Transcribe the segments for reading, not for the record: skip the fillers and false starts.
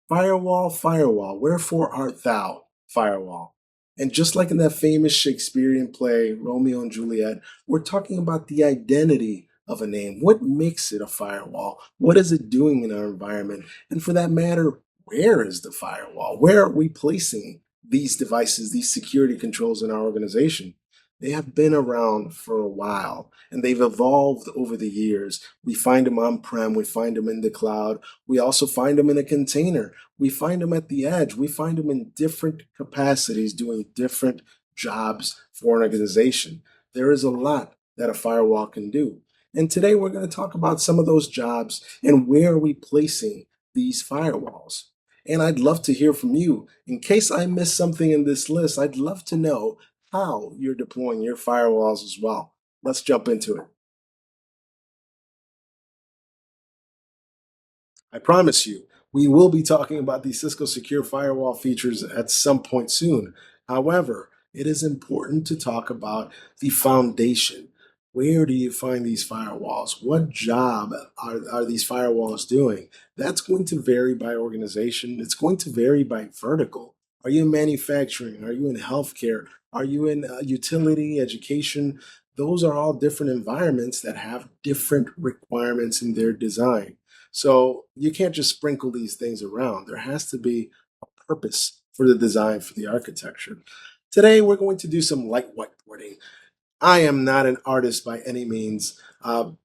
Firewall, firewall, wherefore art thou, firewall? And just like in that famous Shakespearean play, Romeo and Juliet, we're talking about the identity of a name. What makes it a firewall? What is it doing in our environment? And for that matter, where is the firewall? Where are we placing these devices, these security controls in our organization? They have been around for a while and they've evolved over the years. We find them on-prem, we find them in the cloud, we also find them in a container. We find them at the edge. We find them in different capacities doing different jobs for an organization. There is a lot that a firewall can do. And today we're going to talk about some of those jobs and where are we placing these firewalls. And I'd love to hear from you. In case I missed something in this list, I'd love to know how you're deploying your firewalls as well. Let's jump into it. I promise you, we will be talking about the Cisco Secure Firewall features at some point soon. However, it is important to talk about the foundation. Where do you find these firewalls? What job are these firewalls doing? That's going to vary by organization. It's going to vary by vertical. Are you in manufacturing? Are you in healthcare? Are you in utility, education? Those are all different environments that have different requirements in their design. So you can't just sprinkle these things around. There has to be a purpose for the design, for the architecture. Today, we're going to do some light whiteboarding. I am not an artist by any means,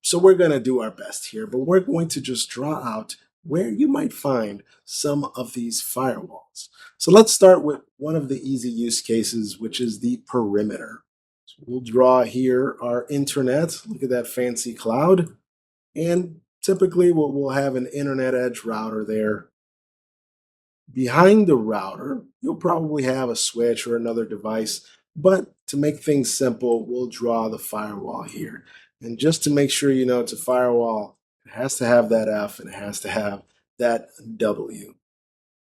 so we're going to do our best here, but we're going to just draw out where you might find some of these firewalls. So let's start with one of the easy use cases, which is the perimeter. So we'll draw here our internet. Look at that fancy cloud. And typically we'll have an internet edge router there. Behind the router, you'll probably have a switch or another device, but to make things simple, we'll draw the firewall here. And just to make sure you know it's a firewall, it has to have that F and it has to have that W.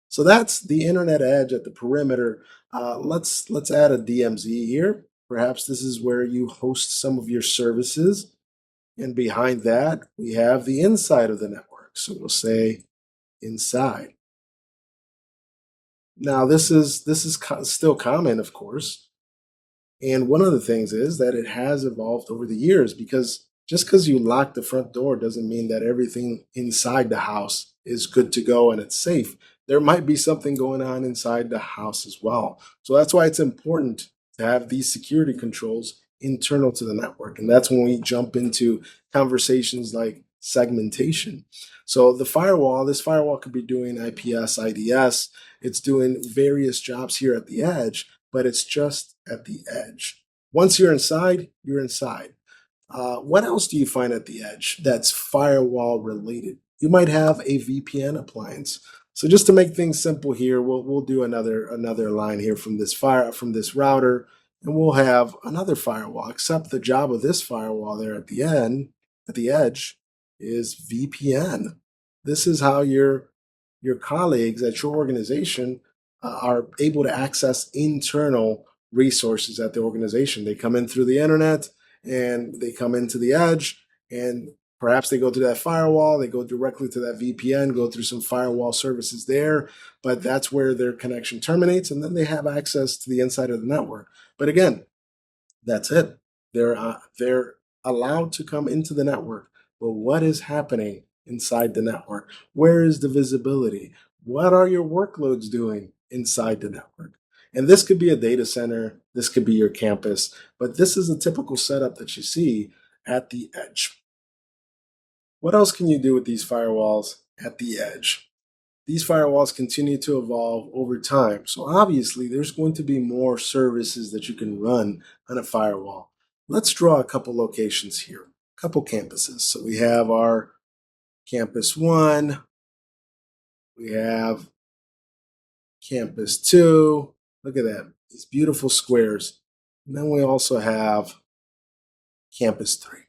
So that's the internet edge at the perimeter. Let's add a DMZ here. Perhaps this is where you host some of your services. And behind that, we have the inside of the network. So we'll say inside. Now, this is still common, of course. And one of the things is that it has evolved over the years because just because you lock the front door doesn't mean that everything inside the house is good to go and it's safe. There might be something going on inside the house as well. So that's why it's important to have these security controls internal to the network. And that's when we jump into conversations like segmentation. So this firewall could be doing IPS, IDS. It's doing various jobs here at the edge, but it's just at the edge. Once you're inside, you're inside. What else do you find at the edge that's firewall related? You might have a VPN appliance. So just to make things simple here, we'll do another line here from this router, and we'll have another firewall. Except the job of this firewall there at the edge, is VPN. This is how your colleagues at your organization are able to access internal resources at the organization. They come in through the internet and they come into the edge and perhaps they go through that firewall, they go directly to that VPN, go through some firewall services there, but that's where their connection terminates and then they have access to the inside of the network. But again, that's it. They're allowed to come into the network, but what is happening inside the network? Where is the visibility? What are your workloads doing inside the network? And this could be a data center, this could be your campus, but this is a typical setup that you see at the edge. What else can you do with these firewalls at the edge? These firewalls continue to evolve over time. So obviously there's going to be more services that you can run on a firewall. Let's draw a couple locations here, a couple campuses. So we have our campus 1, we have campus 2. Look at that, these beautiful squares. And then we also have campus 3.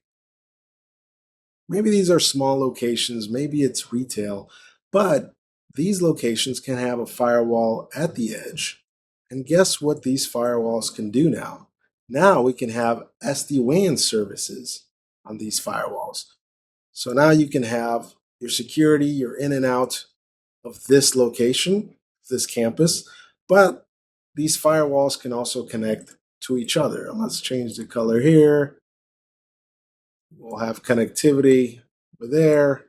Maybe these are small locations, maybe it's retail, but these locations can have a firewall at the edge. And guess what these firewalls can do now? Now we can have SD-WAN services on these firewalls. So now you can have your security, your in and out of this location, this campus, but these firewalls can also connect to each other. And let's change the color here. We'll have connectivity over there.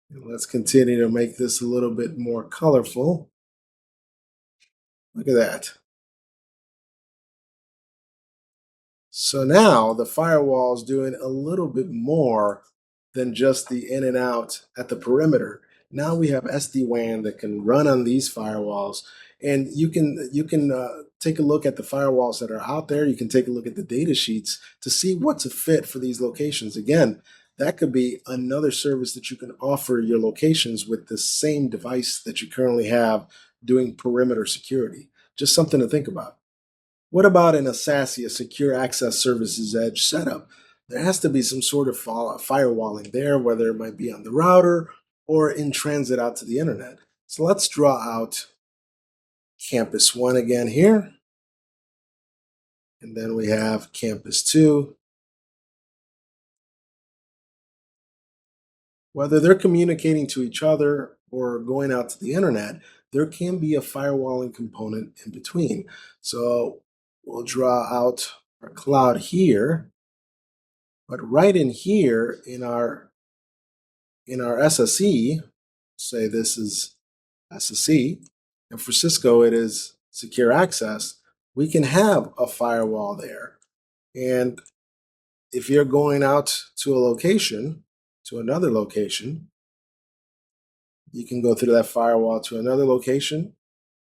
And let's continue to make this a little bit more colorful. Look at that. So now the firewall is doing a little bit more than just the in and out at the perimeter. Now we have SD-WAN that can run on these firewalls, and you can take a look at the firewalls that are out there. You can take a look at the data sheets to see what's a fit for these locations. Again, that could be another service that you can offer your locations with the same device that you currently have doing perimeter security. Just something to think about. What about in a SASE, a secure access services edge setup? There has to be some sort of firewalling there, whether it might be on the router or in transit out to the internet. So let's draw out campus 1 again here. And then we have campus 2. Whether they're communicating to each other or going out to the internet, there can be a firewalling component in between. So we'll draw out our cloud here, but right in here in our SSE, say this is SSE, and for Cisco it is secure access, we can have a firewall there. And if you're going out to a location, to another location, you can go through that firewall to another location,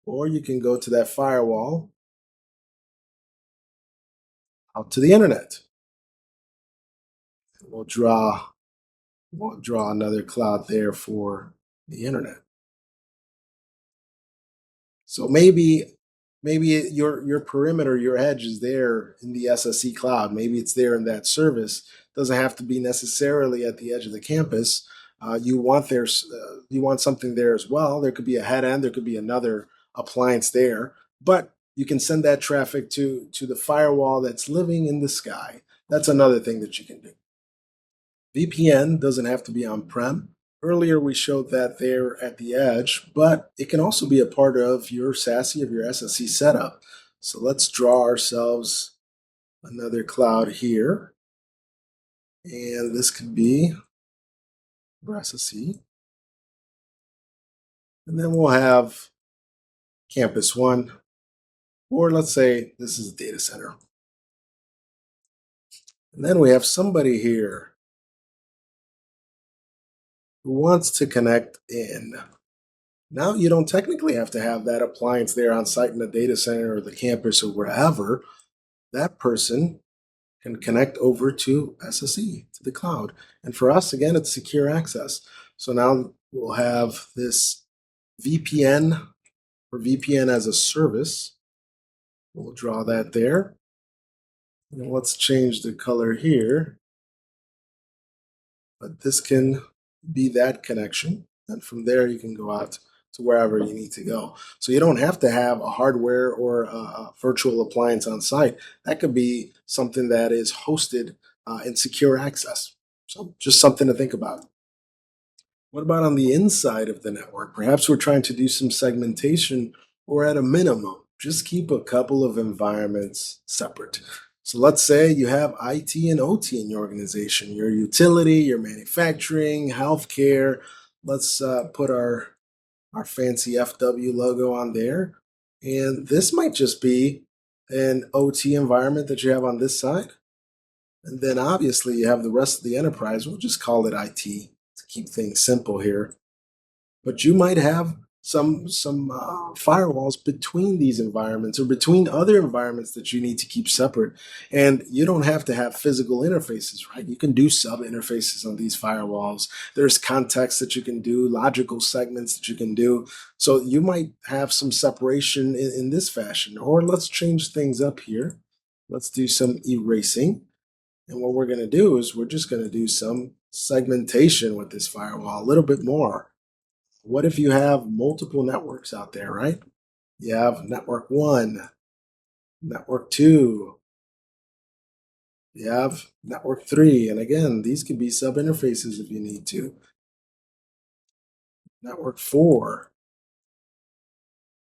or you can go to that firewall out to the internet. We'll draw another cloud there for the internet. So maybe your perimeter, your edge is there in the SSE cloud. Maybe it's there in that service. Doesn't have to be necessarily at the edge of the campus. You want something there as well. There could be a head end. There could be another appliance there, but you can send that traffic to the firewall that's living in the sky. That's another thing that you can do. VPN doesn't have to be on-prem. Earlier, we showed that there at the edge, but it can also be a part of your SASE, of your SSE setup. So let's draw ourselves another cloud here. And this could be for SSE. And then we'll have campus 1, or let's say this is data center. And then we have somebody here who wants to connect in. Now you don't technically have to have that appliance there on site in the data center or the campus or wherever. That person can connect over to SSE, to the cloud. And for us, again, it's secure access. So now we'll have this VPN or VPN as a service. We'll draw that there. And let's change the color here. But this can be that connection. And from there, you can go out to wherever you need to go. So you don't have to have a hardware or a virtual appliance on site. That could be something that is hosted in secure access. So just something to think about. What about on the inside of the network? Perhaps we're trying to do some segmentation, or at a minimum, just keep a couple of environments separate. So let's say you have IT and OT in your organization, your utility, your manufacturing, healthcare. Let's put our fancy FW logo on there. And this might just be an OT environment that you have on this side. And then obviously you have the rest of the enterprise. We'll just call it IT to keep things simple here. But you might have some firewalls between these environments or between other environments that you need to keep separate. And you don't have to have physical interfaces, right? You can do sub interfaces on these firewalls. There's context that you can do, logical segments that you can do. So you might have some separation in this fashion. Or let's change things up here. Let's do some erasing. And what we're going to do is we're just going to do some segmentation with this firewall, a little bit more. What if you have multiple networks out there, right? You have network 1, network 2, you have network 3, and again, these can be sub interfaces if you need to. network 4.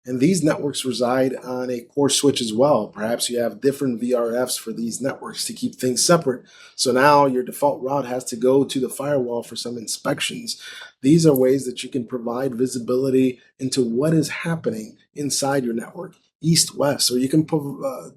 And these networks reside on a core switch as well. Perhaps you have different VRFs for these networks to keep things separate. So now your default route has to go to the firewall for some inspections. These are ways that you can provide visibility into what is happening inside your network, east, west, or you can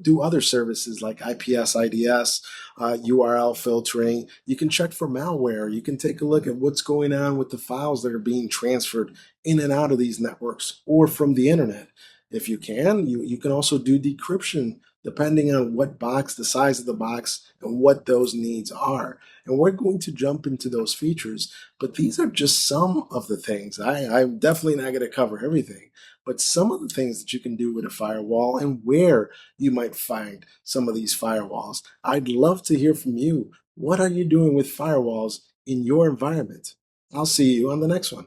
do other services like IPS, IDS, URL filtering. You can check for malware. You can take a look at what's going on with the files that are being transferred in and out of these networks or from the internet. If you can, you can also do decryption depending on what box, the size of the box, and what those needs are. And we're going to jump into those features, but these are just some of the things. I'm definitely not going to cover everything, but some of the things that you can do with a firewall and where you might find some of these firewalls. I'd love to hear from you. What are you doing with firewalls in your environment? I'll see you on the next one.